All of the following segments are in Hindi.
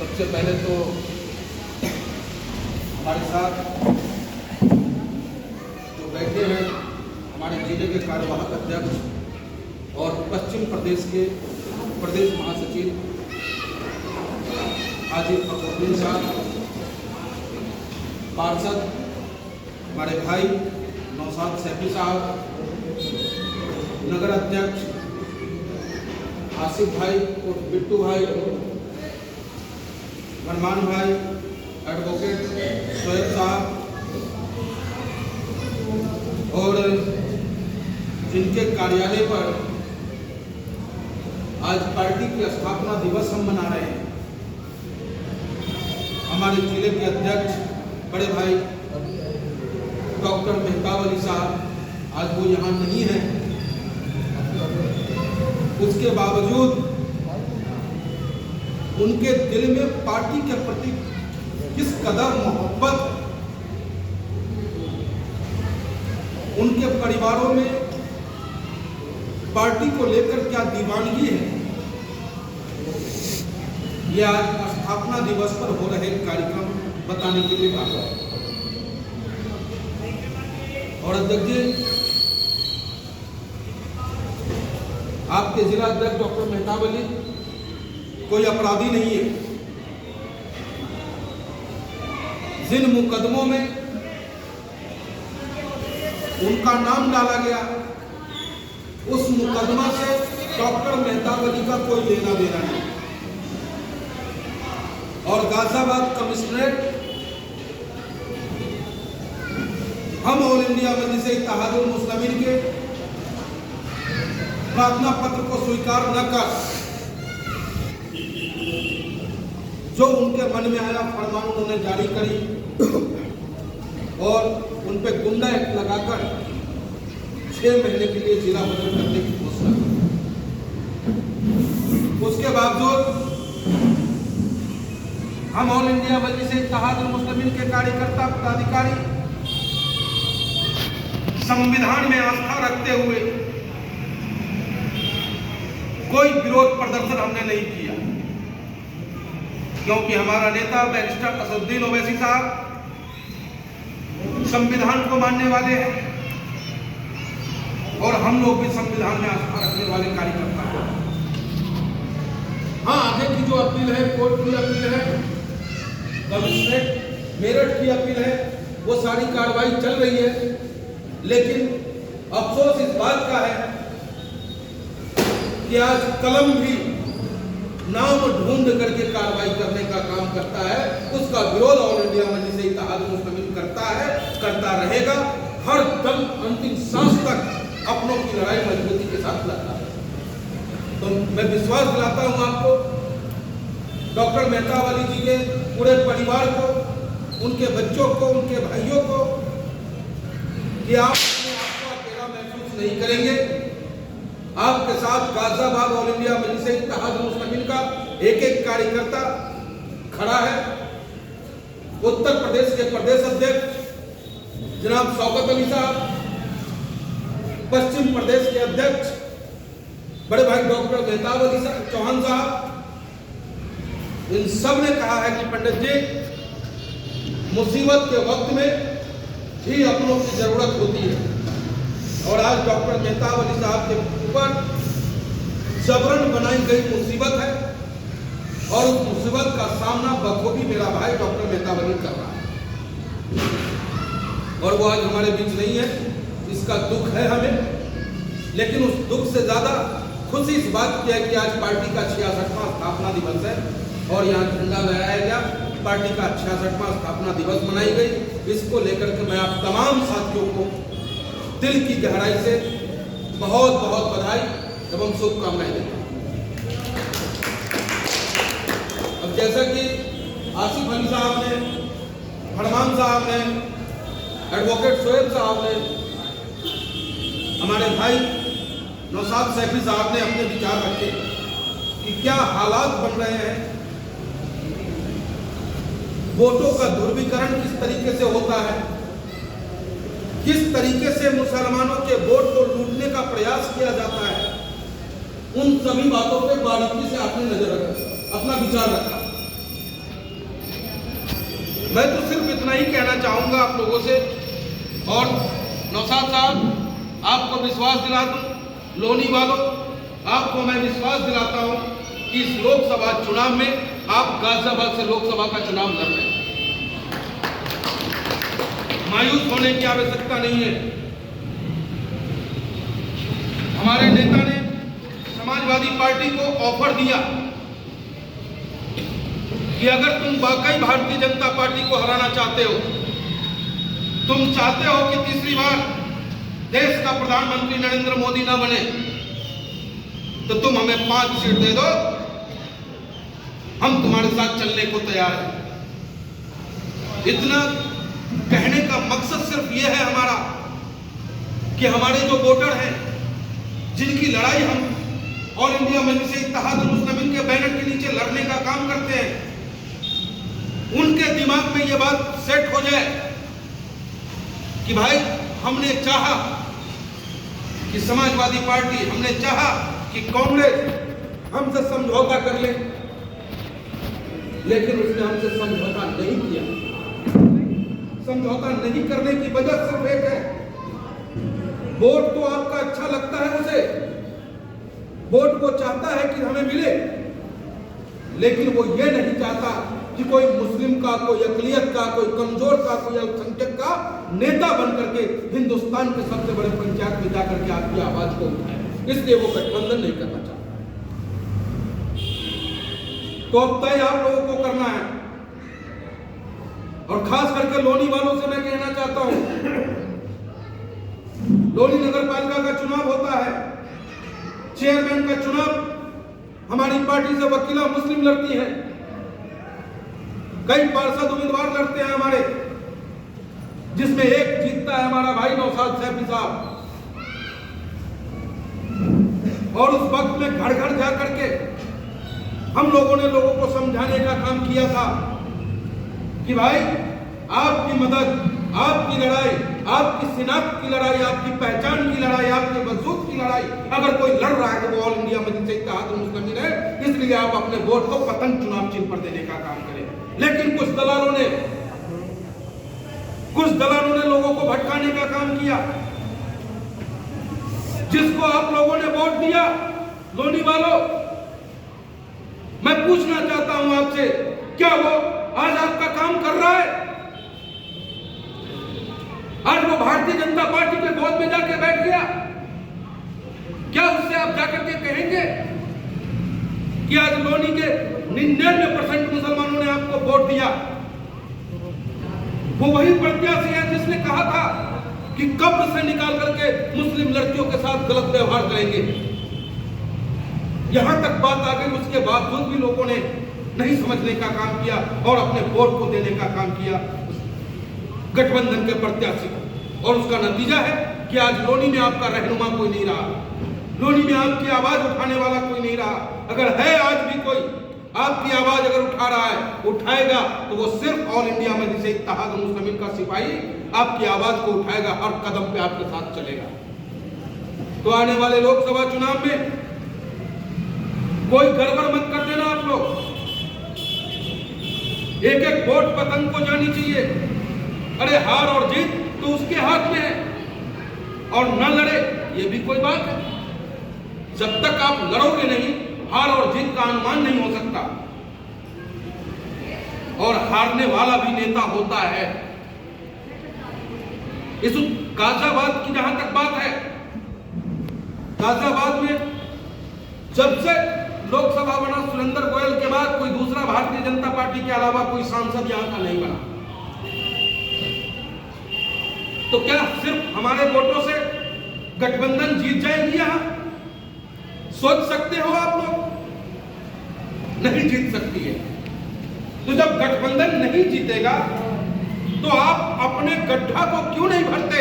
सबसे पहले तो हमारे साथ जो बैठे हैं हमारे जिले के कार्यवाहक अध्यक्ष और पश्चिम प्रदेश के प्रदेश महासचिव हाजी फखरुद्दीन साहब, पार्षद हमारे भाई नौशाद सैफी साहब, नगर अध्यक्ष आसिफ भाई और बिट्टू भाई, फरमान भाई, एडवोकेट शोएब साहब और जिनके कार्यालय पर आज पार्टी की स्थापना दिवस हम मना रहे हैं, हमारे जिले के अध्यक्ष बड़े भाई डॉक्टर मेहताब अली साहब, आज वो यहाँ नहीं है। उसके बावजूद उनके दिल में पार्टी के प्रति किस कदर मोहब्बत, उनके परिवारों में पार्टी को लेकर क्या दीवानगी है, यह आज स्थापना दिवस पर हो रहे कार्यक्रम बताने के लिए बात है। और अध्यक्ष जी, आपके जिला अध्यक्ष डॉक्टर मेहताब अली कोई अपराधी नहीं है। जिन मुकदमों में उनका नाम डाला गया, उस मुकदमा से डॉक्टर मेहताब अली का कोई लेना देना नहीं। और गाजियाबाद कमिश्नरेट हम ऑल इंडिया मजलिस इत्तेहादुल मुस्लिमीन के प्रार्थना पत्र को स्वीकार न कर जो उनके मन में आया फरमान उन्होंने जारी करी और उन पे गुंडा एक्ट लगाकर 6 महीने के लिए जिला बदल करने की घोषणा की। उसके बावजूद हम ऑल इंडिया मजलिस इत्तेहादुल मुस्लिमीन के कार्यकर्ता पदाधिकारी संविधान में आस्था रखते हुए कोई विरोध प्रदर्शन हमने नहीं किया, क्योंकि हमारा नेता बैरिस्टर असदुद्दीन ओवैसी साहब संविधान को मानने वाले हैं और हम लोग भी संविधान में आस्था रखने वाले कार्यकर्ता हैं। हाँ, आगे की जो अपील है, कोर्ट की अपील है, कमिश्नरेट मेरठ की अपील है, वो सारी कार्रवाई चल रही है। लेकिन अफसोस इस बात का है कि आज कलम भी नाम ढूंढ करके कार्रवाई करने का काम करता है। उसका विरोध ऑल इंडिया मजलिस इत्तेहादुल मुस्लिमीन करता है, करता रहेगा, हर दम अंतिम सांस तक अपनों की लड़ाई मजबूती के साथ लड़ता है। तो मैं विश्वास दिलाता हूं आपको, डॉक्टर मेहताब अली जी के पूरे परिवार को, उनके बच्चों को, उनके भाइयों को, कि आप अपने आप को अकेला महसूस नहीं करेंगे। आपके साथ गाजियाबाद ऑल इंडिया मजलिस इत्तेहादुल मुस्लिमीन का एक एक कार्यकर्ता खड़ा है। उत्तर प्रदेश के प्रदेश अध्यक्ष जनाब शौकत अली साहब, पश्चिम प्रदेश के अध्यक्ष बड़े भाई डॉक्टर मेहताब अली चौहान साहब, इन सब ने कहा है कि पंडित जी, मुसीबत के वक्त में ही अपनों की जरूरत होती है। और आज डॉक्टर मेहताब अली साहब के ऊपर जबरन बनाई गई मुसीबत है और उस मुसीबत का सामना बखूबी मेरा भाई डॉक्टर मेहताब अली कर रहा है। और वो आज हमारे बीच नहीं है, इसका दुख है हमें। लेकिन उस दुख से ज्यादा खुशी इस बात की है कि आज पार्टी का 66वां स्थापना दिवस है और यहाँ झंडा लहराया गया, पार्टी का 66वां स्थापना दिवस मनाई गई। इसको लेकर के मैं आप तमाम साथियों को दिल की गहराई से बहुत बहुत बधाई एवं शुभकामनाएं देता हूं। अब जैसा कि आसिफ अली साहब ने, फरमान साहब ने, एडवोकेट शोएब साहब ने, हमारे भाई नौशाद सैफी साहब ने अपने विचार रखे कि क्या हालात बन रहे हैं, वोटों का ध्रुवीकरण किस तरीके से होता है, किस तरीके से मुसलमानों के वोट को लूटने का प्रयास किया जाता है। उन सभी बातों पे बारीकी से आपने नजर रखा, अपना विचार रखा। मैं तो सिर्फ इतना ही कहना चाहूंगा आप लोगों से, और नौशाद साहब आपको विश्वास दिला दूं, लोनी वालों आपको मैं विश्वास दिलाता हूं कि इस लोकसभा चुनाव में आप गाजियाबाद से लोकसभा का चुनाव लड़ रहे हैं। मायूस होने की आवश्यकता नहीं है। हमारे नेता ने समाजवादी पार्टी को ऑफर दिया कि अगर तुम वाकई भारतीय जनता पार्टी को हराना चाहते हो, तुम चाहते हो कि तीसरी बार देश का प्रधानमंत्री नरेंद्र मोदी ना बने, तो तुम हमें 5 सीट दे दो, हम तुम्हारे साथ चलने को तैयार हैं। इतना कहने का मकसद सिर्फ यह है हमारा कि हमारे जो वोटर हैं, जिनकी लड़ाई हम ऑल इंडिया मजलिस इत्तेहादुल मुस्लिमीन के बैनर के नीचे लड़ने का काम करते हैं, उनके दिमाग में यह बात सेट हो जाए कि भाई हमने चाहा कि समाजवादी पार्टी, हमने चाहा कि कांग्रेस हमसे समझौता कर ले, लेकिन उसने हमसे समझौता नहीं किया। समझौता नहीं करने की वजह सिर्फ एक है, वोट तो आपका अच्छा लगता है उसे, वोट वो चाहता है कि हमें मिले, लेकिन वो ये नहीं चाहता कि कोई मुस्लिम का, कोई अकलियत का, कोई कमजोर का, कोई अल्पसंख्यक का नेता बन करके हिंदुस्तान के सबसे बड़े पंचायत में जाकर के आपकी आवाज को उठाए। इसलिए वो गठबंधन नहीं करना चाहता। तो अब तय आप लोगों को करना है, और खास करके लोनी वालों से मैं कहना चाहता हूं, लोनी नगर पालिका का चुनाव होता है, चेयरमैन का चुनाव हमारी पार्टी से वकीला मुस्लिम लड़ती है, कई पार्षद उम्मीदवार लड़ते हैं हमारे, जिसमें एक जीतता है हमारा भाई नौशाद सैफी साहब। और उस वक्त में घर घर जा करके हम लोगों ने लोगों को समझाने का काम किया था कि भाई आपकी मदद, आपकी लड़ाई, आपकी शिनाख्त की लड़ाई, आपकी पहचान की लड़ाई, आपके वजूद की लड़ाई अगर कोई लड़ रहा है तो वो ऑल इंडिया मजलिस इत्तेहादुल मुस्लिमीन है। इसलिए आप अपने वोट को पतंग चुनाव चिन्ह पर देने का काम करें। लेकिन कुछ दलालों ने लोगों को भटकाने का काम किया। जिसको आप लोगों ने वोट दिया, लोनी वालों, मैं पूछना चाहता हूं आपसे, क्या वो आज आपका काम कर रहा है? आज वो भारतीय जनता पार्टी के गोद में जाके बैठ गया? क्या उससे आप जाकर के कहेंगे कि आज लोनी के 99% मुसलमानों ने आपको वोट दिया? वो वही प्रत्याशी है जिसने कहा था कि कब्र से निकाल करके मुस्लिम लड़कियों के साथ गलत व्यवहार करेंगे। यहां तक बात आ गई, उसके बावजूद भी लोगों ने नहीं समझने का काम किया और अपने वोट को देने का काम किया गठबंधन के प्रत्याशी को। और उसका नतीजा है कि आज लोनी में आपका रहनुमा कोई नहीं रहा, लोनी में आपकी आवाज उठाने वाला कोई नहीं रहा। अगर है आज भी कोई आपकी आवाज अगर उठा रहा है, उठाएगा, तो वो सिर्फ ऑल इंडिया मजलिस इत्तेहादुल मुस्लिमीन का सिपाही आपकी आवाज को उठाएगा, हर कदम पे आपके साथ चलेगा। तो आने वाले लोकसभा चुनाव में कोई गड़बड़ मत कर देना आप लोग। एक एक वोट पतंग को जानी चाहिए। अरे हार और जीत तो उसके हाथ में है, और न लड़े ये भी कोई बात है। जब तक आप लड़ोगे नहीं, हार और जीत का अनुमान नहीं हो सकता। और हारने वाला भी नेता होता है। इस गाजियाबाद की जहां तक बात है, गाजियाबाद में जब से लोकसभा बना, सुरेंद्र गोयल के बाद कोई दूसरा भारतीय जनता पार्टी के अलावा कोई सांसद यहां का नहीं बना। तो क्या सिर्फ हमारे वोटों से गठबंधन जीत जाएगी? यहां सोच सकते हो आप लोग? नहीं जीत सकती है। तो जब गठबंधन नहीं जीतेगा तो आप अपने गड्ढा को क्यों नहीं भरते?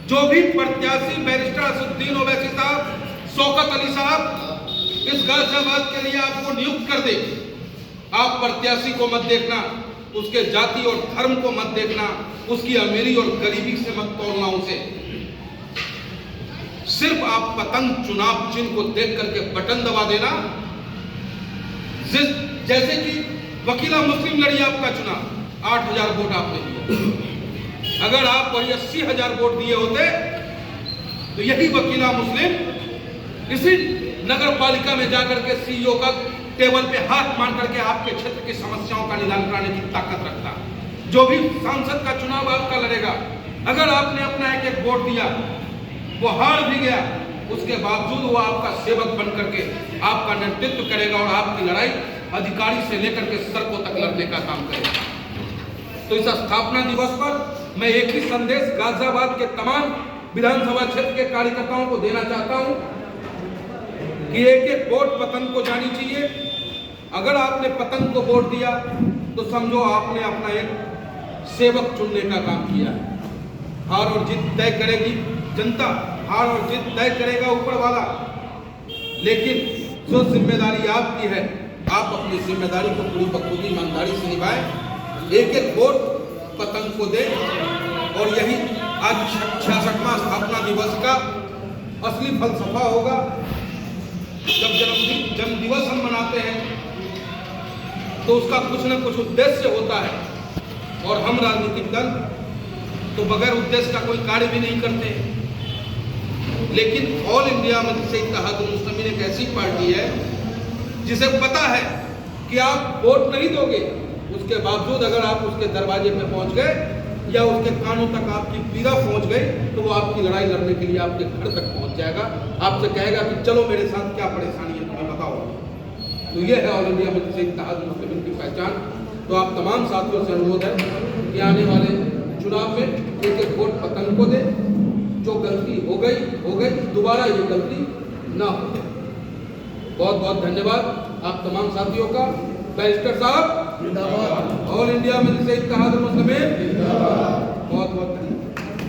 जो भी प्रत्याशी बैरिस्टर असदुद्दीन ओवैसी साहब, शौकत अली साहब इस गाजियाबाद के लिए आपको नियुक्त कर दे, आप प्रत्याशी को मत देखना, उसके जाति और धर्म को मत देखना, उसकी अमीरी और गरीबी से मत तोड़ना उसे। सिर्फ आप पतंग चुनाव चिन्ह को देख करके बटन दबा देना। जैसे कि वकीला मुस्लिम लड़ी आपका चुनाव, 8,000 वोट आपने दिया, अगर आप वही 80,000 वोट दिए होते तो यही वकीला मुस्लिम इसी नगर पालिका में जाकर के सीईओ का टेबल पे हाथ मार करके आपके क्षेत्र की समस्याओं का निदान कराने की ताकत रखता। जो भी सांसद का चुनाव आपका लड़ेगा, अगर आपने अपना एक एक वोट दिया, वो हार भी गया, उसके बावजूद वो आपका सेवक बन करके आपका नेतृत्व करेगा और आपकी लड़ाई अधिकारी से लेकर के सड़कों तक लड़ने का काम करेगा। तो इस स्थापना दिवस पर मैं एक ही संदेश गाजियाबाद के तमाम विधानसभा क्षेत्र के कार्यकर्ताओं को देना चाहता हूं कि एक एक वोट पतंग को जानी चाहिए। अगर आपने पतंग को वोट दिया तो समझो आपने अपना एक सेवक चुनने का काम किया है। हार और जीत तय करेगी जनता, हार और जीत तय करेगा ऊपर वाला, लेकिन जो जिम्मेदारी आपकी है, आप अपनी जिम्मेदारी को पूरी बखूबी ईमानदारी से निभाएं। एक एक वोट पतंग को दें और यही आज 66वां स्थापना दिवस का असली फलसफा होगा। जब जन्म दिवस हम मनाते हैं तो उसका कुछ न कुछ उद्देश्य होता है, और हम राजनीतिक दल तो बगैर उद्देश्य का कोई कार्य भी नहीं करते। लेकिन ऑल इंडिया मजलिस इत्तेहादुल मुस्लिमीन एक ऐसी पार्टी है जिसे पता है कि आप वोट नहीं दोगे, उसके बावजूद अगर आप उसके दरवाजे पे पहुंच गए या उसके कानों तक आपकी पीड़ा पहुंच गई तो वो आपकी लड़ाई लड़ने के लिए आपके घर तक पहुंच जाएगा, आपसे कहेगा कि चलो मेरे साथ क्या परेशानी है तुम्हें बताओ। तो ये है ऑल इंडिया मजलिस इत्तेहादुल मुस्लिमीन की पहचान। तो आप तमाम साथियों से अनुरोध है कि आने वाले चुनाव में एक एक वोट पतंग को दे। जो गलती हो गई, दोबारा ये गलती ना हो। बहुत बहुत धन्यवाद आप तमाम साथियों का। बैरिस्टर साहब, ऑल इंडिया मजलिस इत्तेहादुल